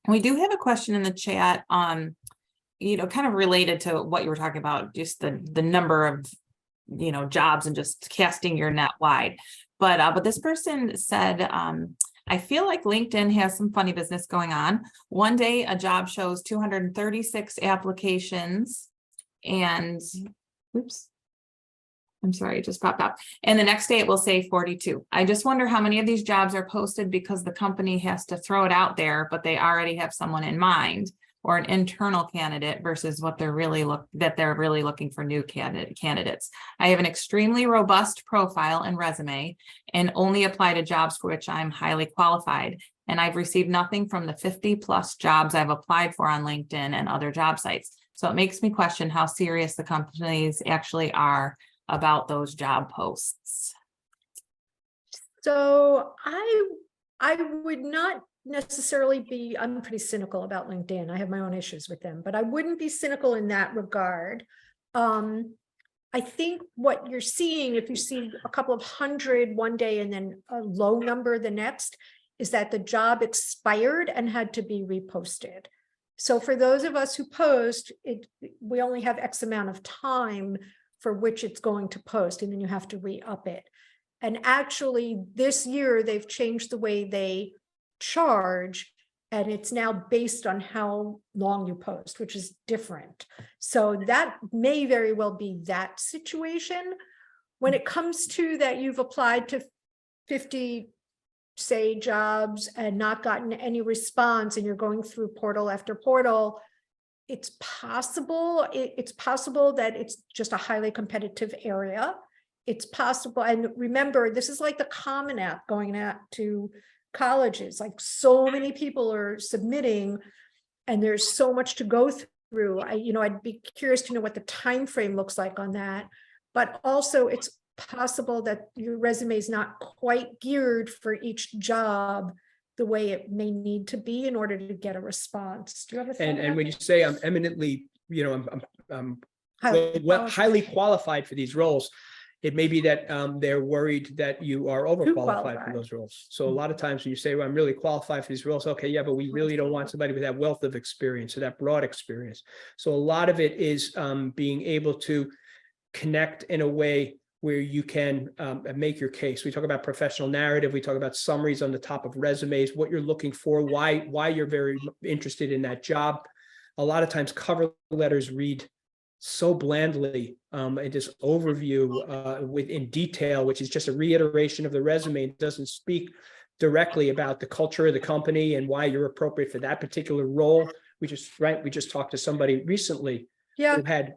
We do have a question in the chat, kind of related to what you were talking about, just the number of, jobs and just casting your net wide. But this person said, I feel like LinkedIn has some funny business going on. One day a job shows 236 applications and oops, I'm sorry, it just popped up. And the next day it will say 42. I just wonder how many of these jobs are posted because the company has to throw it out there, but they already have someone in mind, or an internal candidate versus what they're really looking for new candidates. I have an extremely robust profile and resume and only apply to jobs for which I'm highly qualified. And I've received nothing from the 50 plus jobs I've applied for on LinkedIn and other job sites. So it makes me question how serious the companies actually are about those job posts. So I would not necessarily be, I'm pretty cynical about LinkedIn. I have my own issues with them, but I wouldn't be cynical in that regard. I think what you're seeing, if you see a couple of hundred one day and then a low number the next, is that the job expired and had to be reposted. So for those of us who post, we only have X amount of time for which it's going to post, and then you have to re-up it. And actually this year they've changed the way they charge, and it's now based on how long you post, which is different. So that may very well be that situation. When it comes to that, you've applied to 50 say jobs and not gotten any response, and you're going through portal after portal, it's possible that it's just a highly competitive area. It's possible, and remember, this is like the Common App going out to colleges. Like, so many people are submitting and there's so much to go through. I'd be curious to know what the time frame looks like on that. But also it's possible that your resume is not quite geared for each job the way it may need to be in order to get a response. Do you have a thought? And when you say I'm eminently, I'm highly qualified for these roles, it may be that they're worried that you are overqualified for those roles. So a lot of times when you say, well, I'm really qualified for these roles, okay, yeah, but we really don't want somebody with that wealth of experience or that broad experience. So a lot of it is being able to connect in a way where you can make your case. We talk about professional narrative. We talk about summaries on the top of resumes, what you're looking for, why you're very interested in that job. A lot of times cover letters read so blandly, and this overview in detail, which is just a reiteration of the resume. It doesn't speak directly about the culture of the company and why you're appropriate for that particular role. We just talked to somebody recently who had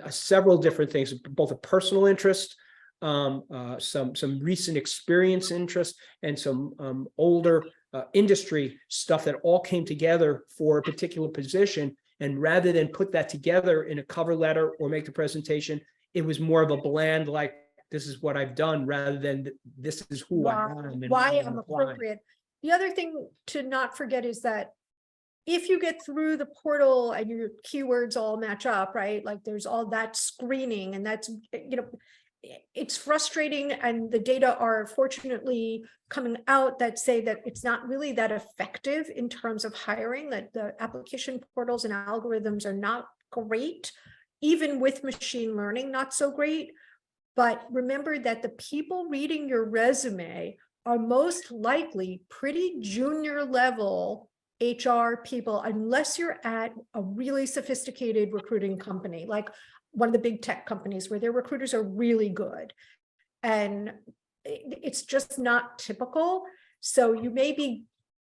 several different things, both a personal interest, some recent experience interest, and some older industry stuff that all came together for a particular position. And rather than put that together in a cover letter or make the presentation, it was more of a bland, like, this is what I've done, rather than this is who I am and why I'm appropriate. The other thing to not forget is that if you get through the portal and your keywords all match up, right? Like, there's all that screening, and that's, it's frustrating, and the data are fortunately coming out that say that it's not really that effective in terms of hiring, that the application portals and algorithms are not great, even with machine learning, not so great. But remember that the people reading your resume are most likely pretty junior level HR people, unless you're at a really sophisticated recruiting company, like one of the big tech companies where their recruiters are really good. And it's just not typical. So you may be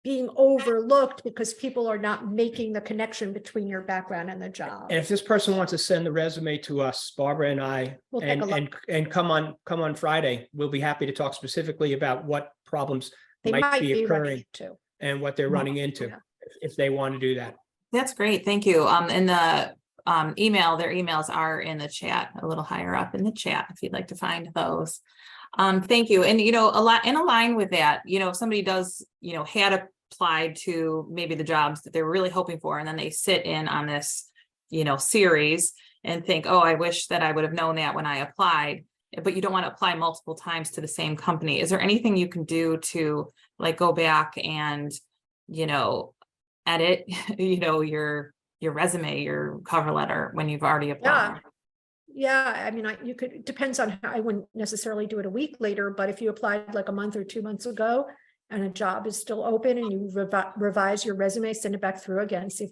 being overlooked because people are not making the connection between your background and the job. And if this person wants to send the resume to us, Barbara and I, We'll take a look. and come on Friday, we'll be happy to talk specifically about what problems They might be occurring running into. and what they're running into, Yeah. if they want to do that. That's great. Thank you. In the email, their emails are in the chat, a little higher up in the chat, if you'd like to find those. Thank you. And, a lot in line with that, if somebody does, had applied to maybe the jobs that they were really hoping for, and then they sit in on this, series and think, oh, I wish that I would have known that when I applied, but you don't want to apply multiple times to the same company. Is there anything you can do to like go back and, edit, your resume, your cover letter when you've already applied? Yeah, I mean, you could, it depends on how, I wouldn't necessarily do it a week later, but if you applied like a month or 2 months ago and a job is still open and you revise your resume, send it back through again, see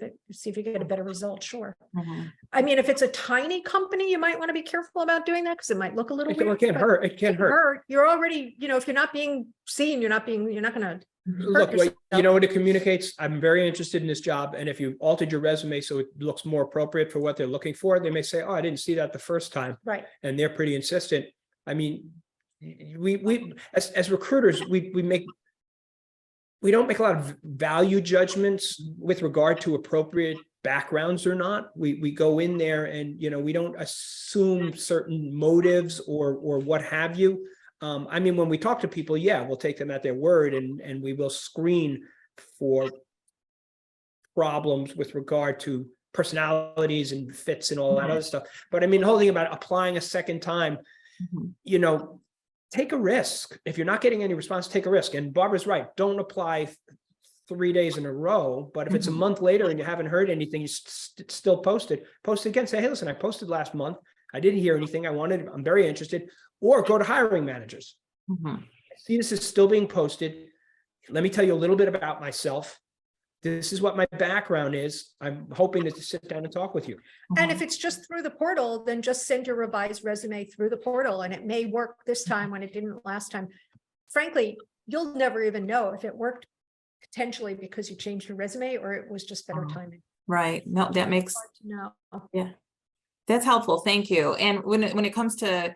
if you get a better result, sure. Mhm. I mean, if it's a tiny company, you might want to be careful about doing that because it might look a little weird. It can't hurt. It can't hurt. You're already, if you're not being seen, you're not going to. Look, what it communicates, I'm very interested in this job. And if you altered your resume so it looks more appropriate for what they're looking for, they may say, oh, I didn't see that the first time. Right. And they're pretty insistent. I mean, we as recruiters, we don't make a lot of value judgments with regard to appropriate backgrounds or not. We go in there and, we don't assume certain motives or what have you. I mean, when we talk to people, yeah, we'll take them at their word and we will screen for problems with regard to personalities and fits and all that other stuff. But I mean, the whole thing about applying a second time, take a risk. If you're not getting any response, take a risk. And Barbara's right. Don't apply 3 days in a row. But if it's a month later and you haven't heard anything, you still post it again. Say, hey, listen, I posted last month. I didn't hear anything. I'm very interested. Or go to hiring managers. See, this is still being posted. Let me tell you a little bit about myself. This is what my background is. I'm hoping to sit down and talk with you. And if it's just through the portal, then just send your revised resume through the portal and it may work this time when it didn't last time. Frankly, you'll never even know if it worked potentially because you changed your resume or it was just better timing. Right. No, that makes, No. yeah, that's helpful. Thank you. And when it comes to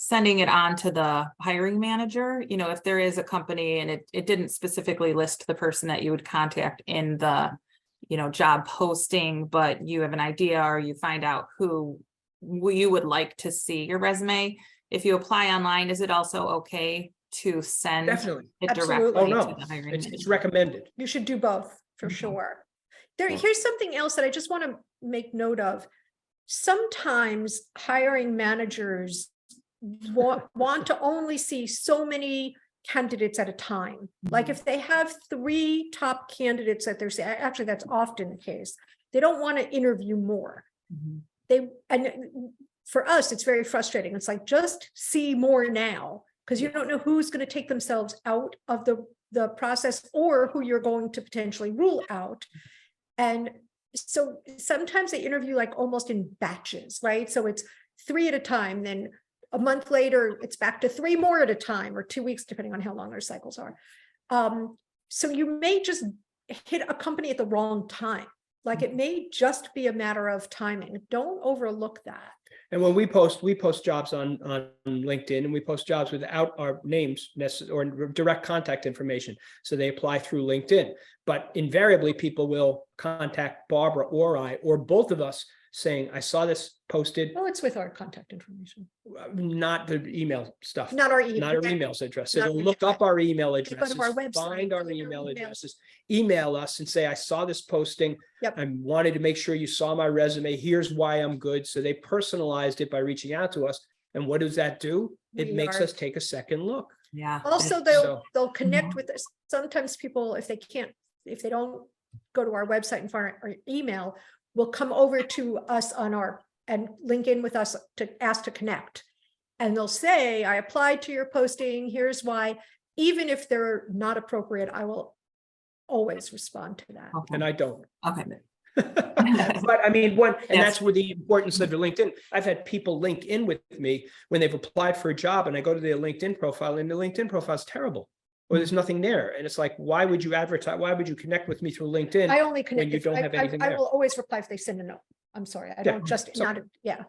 sending it on to the hiring manager, if there is a company and it didn't specifically list the person that you would contact in the, job posting, but you have an idea or you find out who you would like to see your resume. If you apply online, is it also okay to send Definitely. it Absolutely. directly Oh, to no, the hiring it's manager? recommended. You should do both for sure. Sure. Here's something else that I just want to make note of. Sometimes hiring managers want to only see so many candidates at a time. Like if they have 3 top candidates that they're saying, actually that's often the case. They don't want to interview more. And for us, it's very frustrating. It's like, just see more now, because you don't know who's going to take themselves out of the process or who you're going to potentially rule out. And so sometimes they interview like almost in batches, right? So it's 3 at a time, then a month later, it's back to 3 more at a time, or 2 weeks, depending on how long their cycles are. So you may just hit a company at the wrong time. Like it may just be a matter of timing. Don't overlook that. And when we post jobs on LinkedIn, and we post jobs without our names or direct contact information. So they apply through LinkedIn, but invariably people will contact Barbara or I, or both of us, saying, I saw this posted. Well, it's with our contact information. Not the email stuff. Not our email. Not our email address. Not It'll look up our email Go to addresses, our website, find our go to your email email. addresses, email us and say, I saw this posting. Yep. I wanted to make sure you saw my resume. Here's why I'm good. So they personalized it by reaching out to us. And what does that do? It makes us take a second look. Yeah. Also, So- they'll connect with us. Sometimes people, if they don't go to our website and find our email, will come over to us and link in with us to ask to connect. And they'll say, I applied to your posting. Here's why. Even if they're not appropriate, I will always respond to that. Okay. And I don't. Okay. But I mean, and Yes. that's where the importance of the LinkedIn. I've had people link in with me when they've applied for a job and I go to their LinkedIn profile and the LinkedIn profile is terrible. Or there's nothing there. And it's like, why would you advertise? Why would you connect with me through LinkedIn? I only connect. you if- don't have anything I there. will always reply if they send a note. I'm sorry. I don't just so- not, yeah.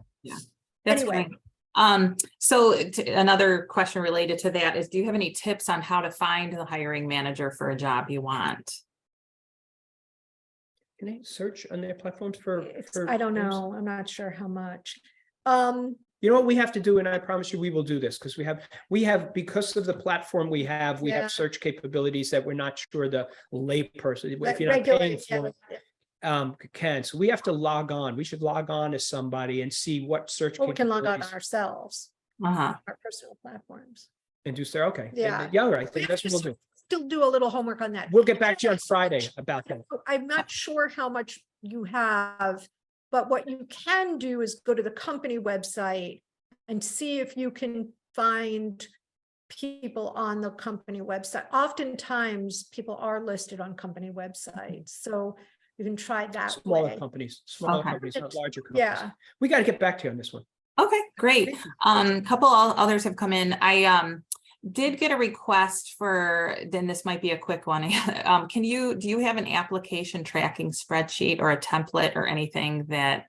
That's Anyway. fine. So another question related to that is, do you have any tips on how to find the hiring manager for a job you want? Can they search on their platforms for? I don't names? know. I'm not sure how much. You know what we have to do, and I promise you we will do this, because we have, because of the platform we have Yeah. search capabilities that we're not sure the layperson, if you're not Regulate, paying for it, can. So we have to log on. We should log on as somebody and see what search Well, we can log on capabilities ourselves, Uh-huh. our personal platforms. and do so. Okay. Yeah. Yeah, all right. We Then have that's to what we'll do. Still do a little homework on that. We'll get back to you on Friday about that. I'm not sure how much you have, but what you can do is go to the company website and see if you can find people on the company website. Oftentimes, people are listed on company websites, so you can try that Smaller way. companies, Okay. not larger companies. Yeah. We got to get back to you on this one. Okay, great. Couple others have come in. I did get a request for, then this might be a quick one. Do you have an application tracking spreadsheet or a template or anything that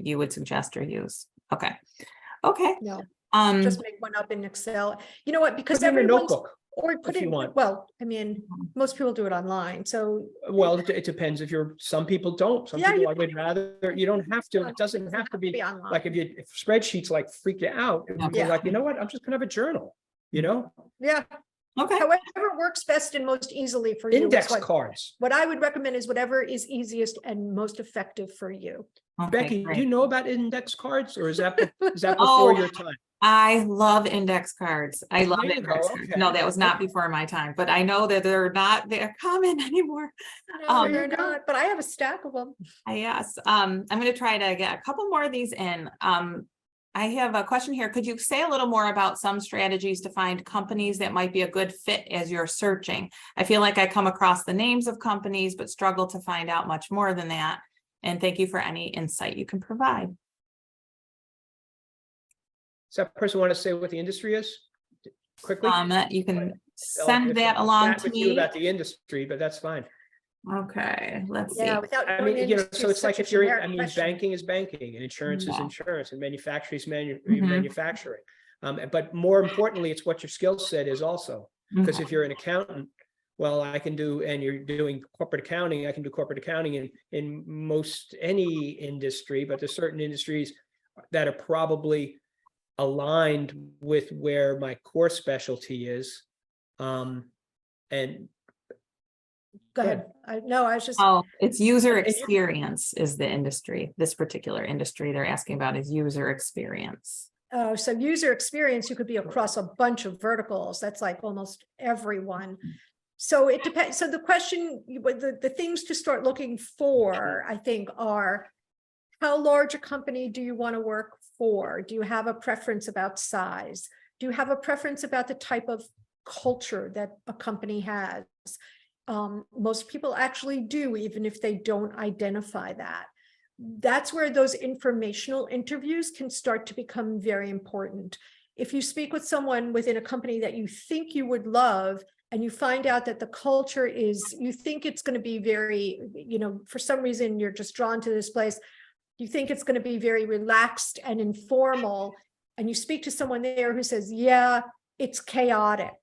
you would suggest or use? Okay. No, Um, just make one up in Excel. You know what, because Put it in a everyone's, notebook. or put if you it, want. well, I mean, most people do it online, so. Well, it depends. Some people don't. Some Yeah, people, you I would rather, you don't have to. It doesn't have to be online. like if spreadsheets like freak you out, it would be Yeah. like, you know what, I'm just gonna have a journal, you know? Yeah, okay, however works best and most easily for you. is Index what- cards. What I would recommend is whatever is easiest and most effective for you. okay, Becky, great. do you know about index cards, or is that before Oh, your time? I love index cards. I love There you index go, cards. okay. No, that was not before my time, but I know that they're common anymore. No, There they're not, but I have a stack of them. Yes, I'm going to try to get a couple more of these in. I have a question here. Could you say a little more about some strategies to find companies that might be a good fit as you're searching? I feel like I come across the names of companies, but struggle to find out much more than that. And thank you for any insight you can provide. Does that person want to say what the industry is? Quickly? You can I'll send that along chat to with you me. about the industry, but that's fine. Okay, let's see. Yeah, without. I knowing mean, the you know, industry, so it's like such a if you're, generic I mean, question. banking is banking and insurance is Yeah. insurance and manufacturing is Mhm. manufacturing. But more importantly, it's what your skill set is also. Because Okay. if you're an accountant, well, I can do, and you're doing corporate accounting, I can do corporate accounting in most any industry, but there's certain industries that are probably aligned with where my core specialty is. And Go ahead. I was just, Oh, it's user And you- experience is the industry. This particular industry they're asking about is user experience. so user experience, you could be across a bunch of verticals. That's like almost everyone. So it depends. So the question, the things to start looking for, I think, are how large a company do you want to work for? Do you have a preference about size? Do you have a preference about the type of culture that a company has? Most people actually do, even if they don't identify that. That's where those informational interviews can start to become very important. If you speak with someone within a company that you think you would love, and you find out that the culture is, you think it's going to be very, for some reason, you're just drawn to this place. You think it's going to be very relaxed and informal. And you speak to someone there who says, yeah, it's chaotic,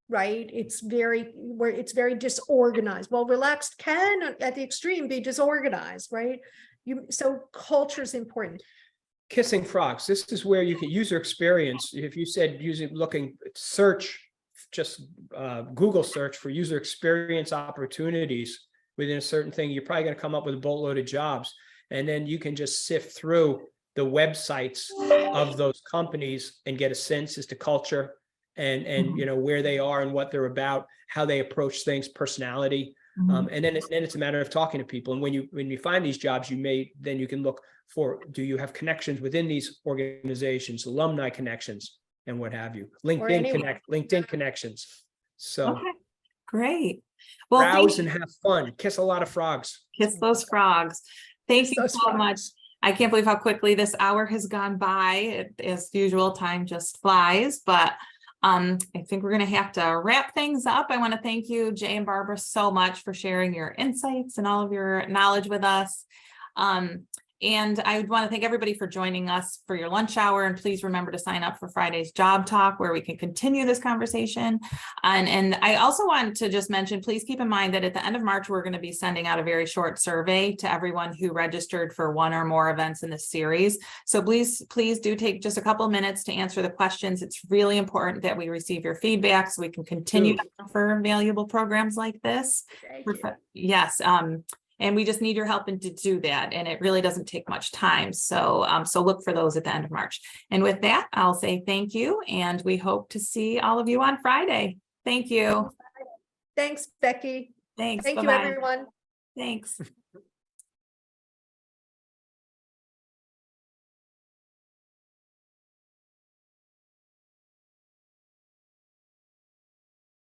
right? It's very disorganized. Well, relaxed can at the extreme be disorganized, right? So culture is important. Kissing frogs. This is where you can user experience. If you said search, just Google search for user experience opportunities within a certain thing, you're probably going to come up with a boatload of jobs. And then you can just sift through the websites of those companies and get a sense as to culture and where they are and what they're about, how they approach things, personality. And then it's a matter of talking to people. And when you find these jobs, then you can look for, do you have connections within these organizations, alumni connections, and what have you, LinkedIn connections. So Okay, great. Well, browse and have fun, kiss a lot of frogs. kiss those frogs. Thank you Those so much. frogs. I can't believe how quickly this hour has gone by. As usual, time just flies, but I think we're going to have to wrap things up. I want to thank you, Jay and Barbara, so much for sharing your insights and all of your knowledge with us. And I would want to thank everybody for joining us for your lunch hour. And please remember to sign up for Friday's Job Talk, where we can continue this conversation. And I also want to just mention, please keep in mind that at the end of March, we're going to be sending out a very short survey to everyone who registered for one or more events in this series. So please do take just a couple of minutes to answer the questions. It's really important that we receive your feedback so we can continue to offer valuable programs like this. Yes. And we just need your help to do that. And it really doesn't take much time. So, so look for those at the end of March. And with that, I'll say thank you. And we hope to see all of you on Friday. Thank you. Thanks, Becky. Thanks. Thank you, Bye-bye. everyone. Thanks.